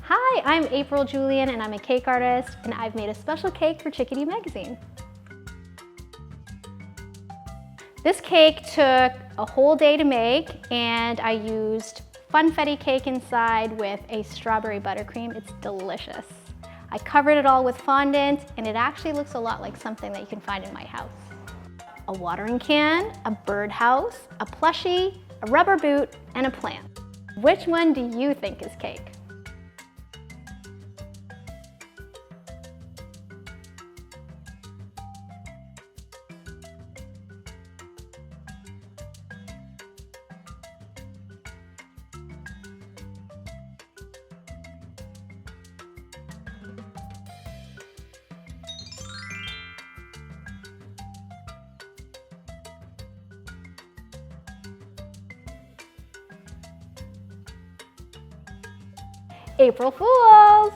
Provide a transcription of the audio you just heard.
Hi, I'm April Julian and I'm a cake artist, and I've made a special cake for Chickadee Magazine. This cake took a whole day to make, and I used funfetti cake inside with a strawberry buttercream. It's delicious. I covered it all with fondant, and it actually looks a lot like something that you can find in my house. A watering can, a birdhouse, a plushie, a rubber boot, and a plant. Which one do you think is cake? April Fools!